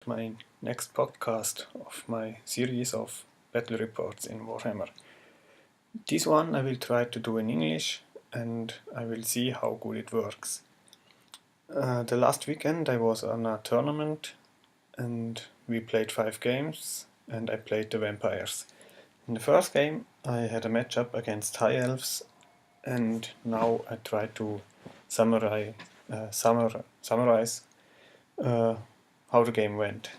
my next podcast of my series of battle reports in Warhammer. This one I will try to do in English and I will see how good it works. The last weekend I was on a tournament and we played 5 games and I played the vampires. In the first game I had a matchup against High Elves and now I try to summarize how the game went.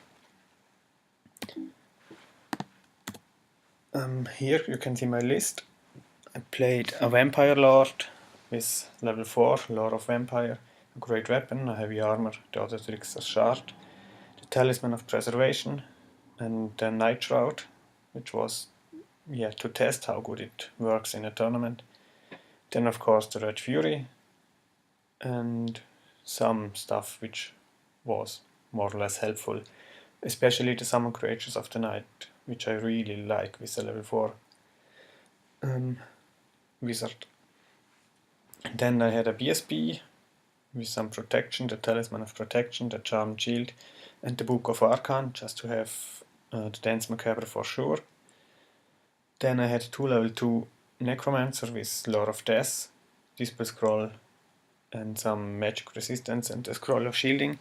Here you can see my list. I played a Vampire Lord with level 4, Lord of Vampire, a great weapon, a heavy armor, the other tricks are shard, the Talisman of Preservation, and the Night Shroud, which was to test how good it works in a tournament. Then of course the Red Fury, and some stuff which was more or less helpful, especially the Summon Creatures of the Night, which I really like with the level 4 wizard. And then I had a BSB with some protection, the Talisman of Protection, the Charmed Shield, and the Book of Arcane, just to have the Dance Macabre for sure. Then I had 2 level 2 Necromancer with Lore of Death, Dispel Scroll, and some magic resistance, and the Scroll of Shielding.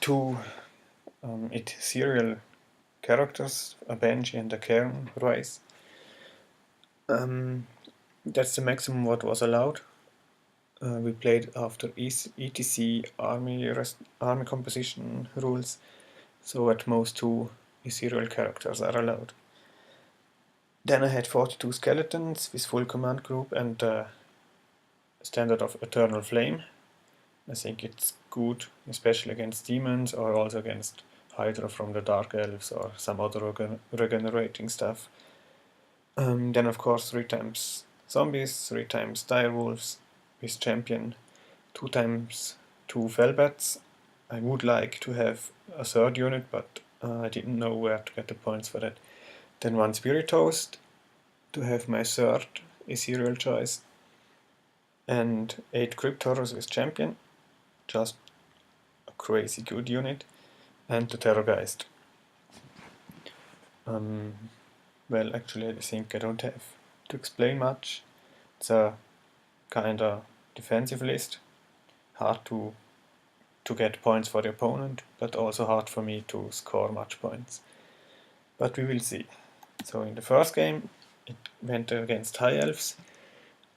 2 serial characters, a Banshee and a Cairn Rise. That's the maximum what was allowed. We played after ETC army composition rules, so at most 2 serial characters are allowed. Then I had 42 skeletons with full command group and standard of Eternal Flame. I think it's good, especially against demons or also against Hydra from the Dark Elves or some other regenerating stuff. Then of course 3 times zombies, 3 times direwolves with champion, 2 times 2 Felbats. I would like to have a third unit, but I didn't know where to get the points for that. Then 1 Spirit Host to have my third ethereal choice, and 8 Crypt Horrors with champion, just a crazy good unit, and the Terrorgeist. Well, actually I think I don't have to explain much. It's a kinda defensive list, hard to get points for the opponent, but also hard for me to score much points. But we will see. So in the first game it went against High Elves.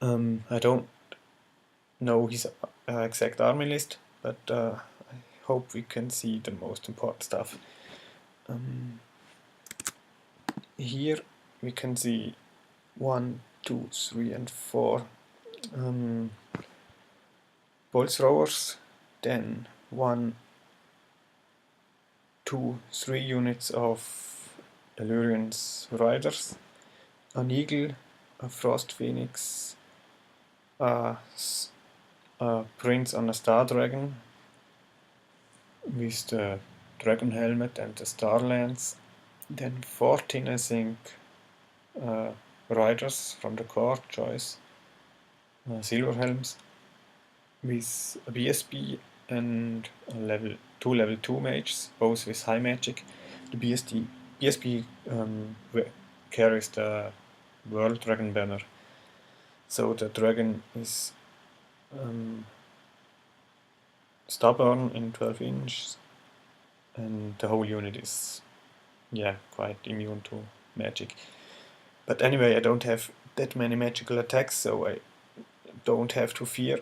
I don't know his exact army list, but I hope we can see the most important stuff. Here we can see 1, 2, 3 and 4 bolt throwers, then 1, 2, 3 units of Illyrian's riders, an eagle, a frost phoenix, a prince on a star dragon with the dragon helmet and the star lance, then 14 I think riders from the court choice, silver helms, with a BSB and a 2 level 2 mages, both with high magic. The BSB carries the World Dragon banner, so the dragon is stubborn in 12 inches, and the whole unit is quite immune to magic. But anyway, I don't have that many magical attacks, so I don't have to fear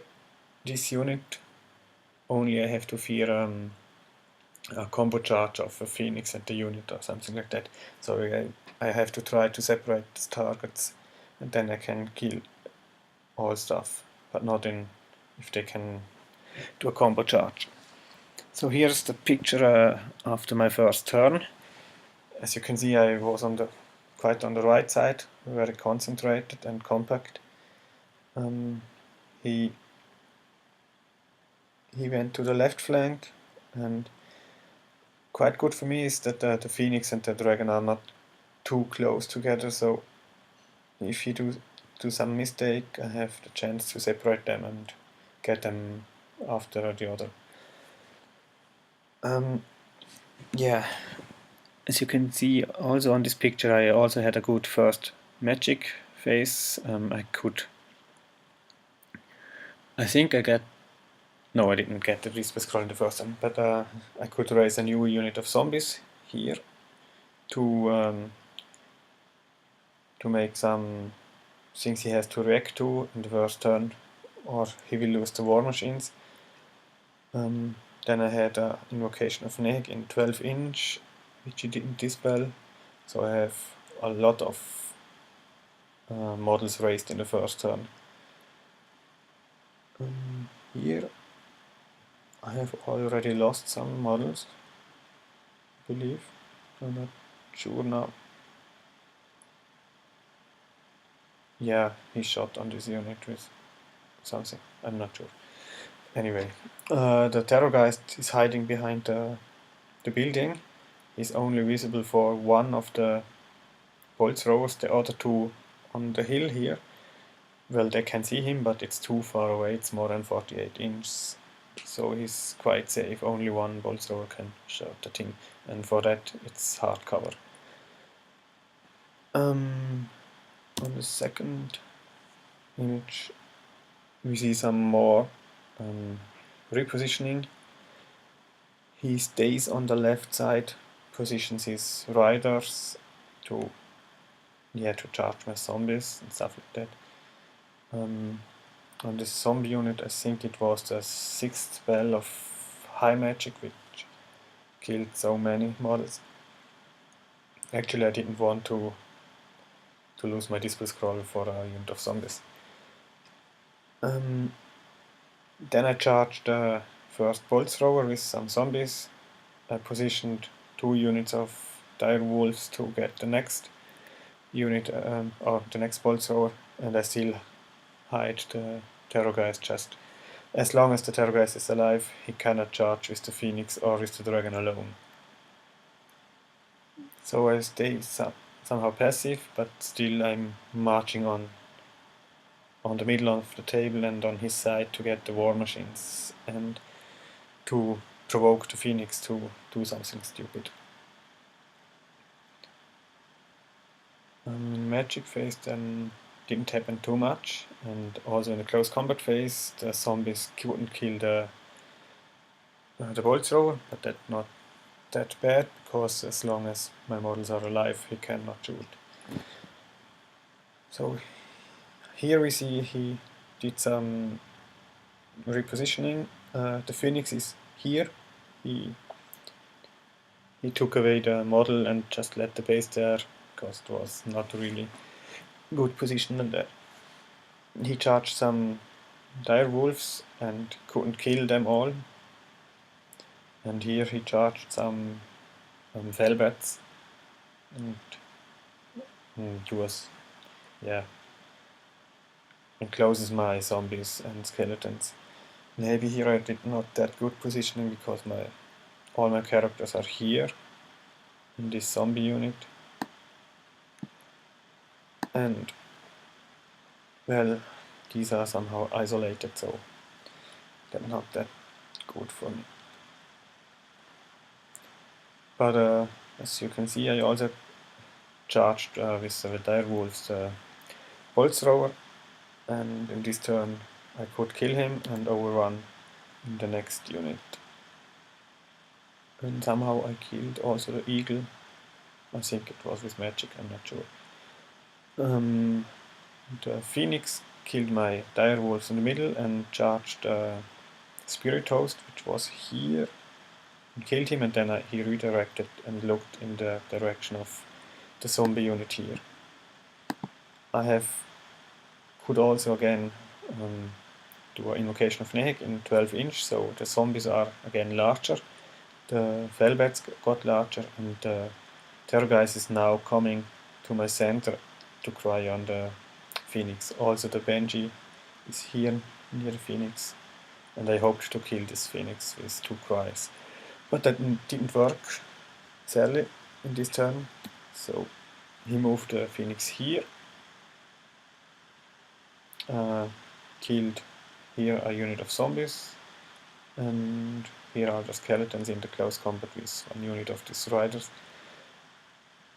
this unit. Only I have to fear a combo charge of a phoenix and the unit or something like that. So I have to try to separate the targets, and then I can kill all stuff, but not if they can do a combo charge. So here's the picture after my first turn. As you can see, I was quite on the right side, very concentrated and compact. He went to the left flank, and quite good for me is that the phoenix and the dragon are not too close together, so if you do some mistake, I have the chance to separate them and get them after the other. Yeah, as you can see also on this picture, I also had a good first magic phase. I think I got, no, I didn't get the Whisper Scroll in the first time, but I could raise a new unit of zombies here to make some things he has to react to in the first turn, or he will lose the war machines. Then I had an Invocation of Neg in 12 inch, which he didn't dispel, so I have a lot of models raised in the first turn. Here I have already lost some models, I believe. I'm not sure now. Yeah, he shot on this unit with something, I'm not sure. Anyway, the Terrorgeist is hiding behind the building. He's only visible for one of the bolt throwers, the other two on the hill here. Well, they can see him, but it's too far away, it's more than 48 inches. So he's quite safe, only one bolt thrower can shoot the thing, and for that it's hard cover. On the second image we see some more repositioning. He stays on the left side, positions his riders to charge my zombies and stuff like that. On this zombie unit, I think it was the 6th spell of high magic which killed so many models. Actually, I didn't want to lose my Display Scroll for a unit of zombies. Then I charged the first Bolt Thrower with some zombies. I positioned 2 units of dire wolves to get the next unit, or the next Bolt Thrower, and I still hide the Terrorgeist. Just as long as the Terrorgeist is alive, he cannot charge with the Phoenix or with the Dragon alone. So I stay somehow passive, but still I'm marching on the middle of the table and on his side to get the war machines and to provoke the Phoenix to do something stupid. In magic phase then didn't happen too much, and also in the close combat phase the zombies couldn't kill the bolt thrower, but that's not that bad, because as long as my models are alive he cannot shoot. So here we see he did some repositioning. The Phoenix is here. He took away the model and just let the base there, because it was not really good position in there. He charged some dire wolves and couldn't kill them all. And here he charged some Velbats and he was, encloses my zombies and skeletons. Maybe here I did not that good positioning, because all my characters are here in this zombie unit, and well, these are somehow isolated, so they're not that good for me. But as you can see, I also charged with the dire wolves the bolt thrower, and in this turn I could kill him and overrun the next unit. And somehow I killed also the eagle. I think it was with magic, I'm not sure. The Phoenix killed my dire wolves in the middle and charged Spirit Host, which was here, and killed him, and then he redirected and looked in the direction of the zombie unit here. I could also again do an Invocation of Neg in 12 inch, so the zombies are again larger, the Velbats got larger, and the Terrorgeist is now coming to my center to cry on the Phoenix. Also the Benji is here near the Phoenix, and I hoped to kill this Phoenix with 2 cries. But that didn't work, sadly, in this turn. So he moved the Phoenix here, killed here a unit of zombies, and here are the skeletons in the close combat with one unit of these riders,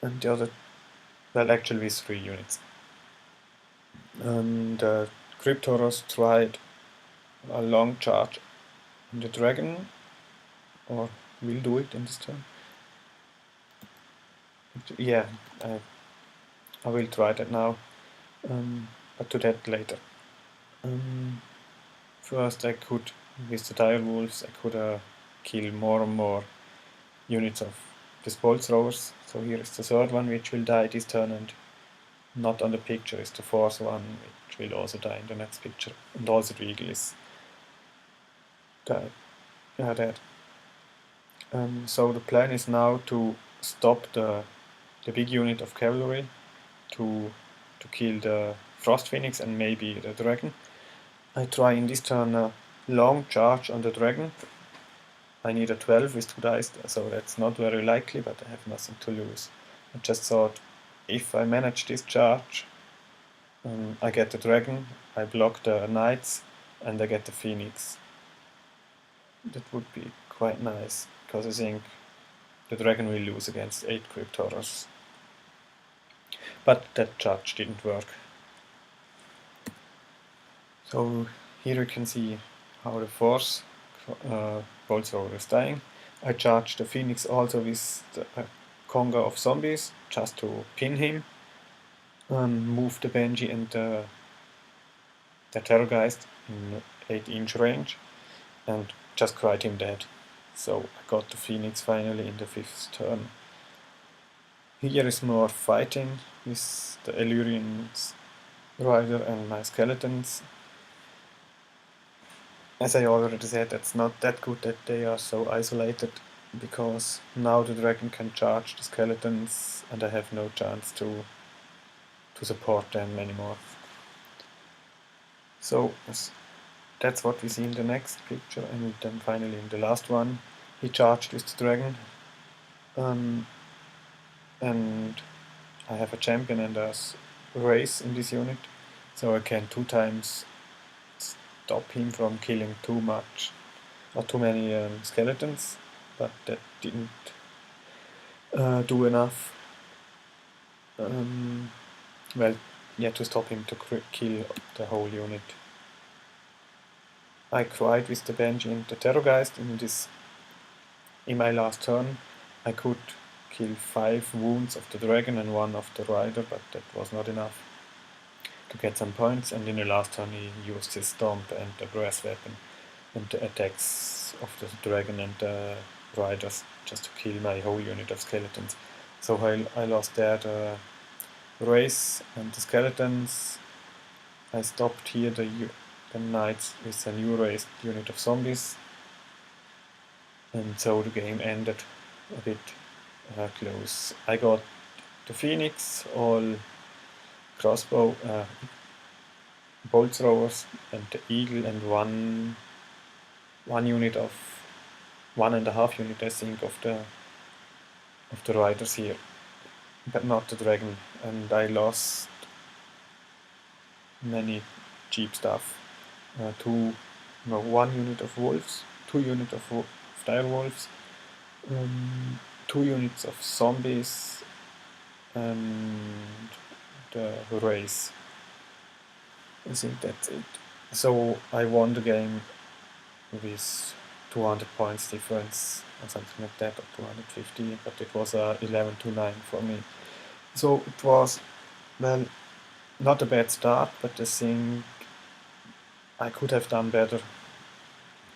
and the other, well, actually with 3 units. And Cryptoros tried a long charge on the dragon, or will do it in this turn. Yeah, I will try that now, but to that later. First I could, with the dire wolves, I could kill more and more units of the bolt throwers. So here is the third one which will die this turn, and not on the picture is the fourth one which will also die in the next picture. And also the eagle is dead. So the plan is now to stop the big unit of cavalry to kill the Frost Phoenix and maybe the dragon. I try in this turn a long charge on the dragon. I need a 12 with 2 dice, so that's not very likely, but I have nothing to lose. I just thought, if I manage this charge, I get the dragon, I block the knights, and I get the phoenix. That would be quite nice, because I think the dragon will lose against 8 Cryptoros. But that charge didn't work. So here you can see how the fourth bolt thrower is dying. I charged the phoenix also with the conga of zombies, just to pin him, move the Benji and the Terrorgeist in 8-inch range, and just cried him dead. So I got the phoenix finally in the 5th turn. Here is more fighting with the Illyrian rider and my skeletons. As I already said, it's not that good that they are so isolated, because now the dragon can charge the skeletons and I have no chance to support them anymore. So that's what we see in the next picture, and then finally in the last one he charged with the dragon, and I have a champion and a race in this unit, so I can 2 times stop him from killing too many skeletons, but that didn't do enough. Well, yeah, to stop him to kill the whole unit. I cried with the Benji and the Terrorgeist in my last turn. I could kill 5 wounds of the dragon and 1 of the rider, but that was not enough to get some points, and in the last turn he used his stomp and the brass weapon and the attacks of the dragon and the riders just to kill my whole unit of skeletons. So I lost there the race and the skeletons. I stopped here the knights with a new raised unit of zombies, and so the game ended a bit close. I got the phoenix, all crossbow, bolt throwers, and the eagle, and one unit of 1.5 unit, I think, of the riders here, but not the dragon. And I lost many cheap stuff. 1 unit of wolves, 2 units of dire wolves, 2 units of zombies, and the race. I think that's it. So I won the game with 200 points difference or something like that, or 250, but it was 11-9 for me. So it was, well, not a bad start, but I think I could have done better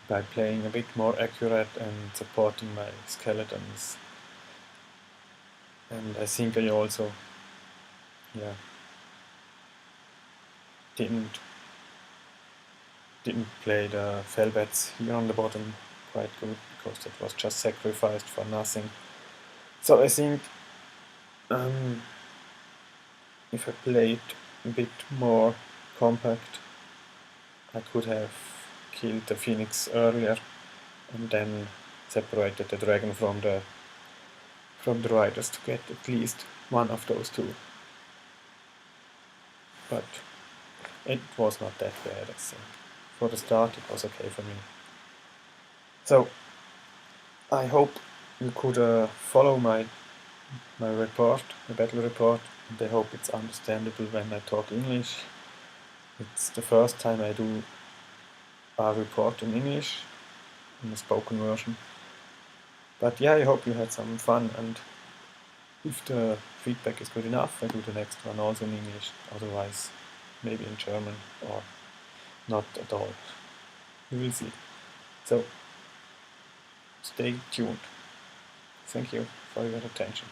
by playing a bit more accurate and supporting my skeletons. And I think I also, didn't play the fellbats here on the bottom quite good, because that was just sacrificed for nothing. So I think if I played a bit more compact, I could have killed the phoenix earlier and then separated the dragon from the riders to get at least one of those 2. But it was not that bad, I think. For the start it was okay for me. So I hope you could follow my report, the battle report, and I hope it's understandable when I talk English. It's the first time I do a report in English, in the spoken version. But yeah, I hope you had some fun, and if the feedback is good enough, I do the next one also in English, otherwise maybe in German or not at all. We will see. So stay tuned. Thank you for your attention.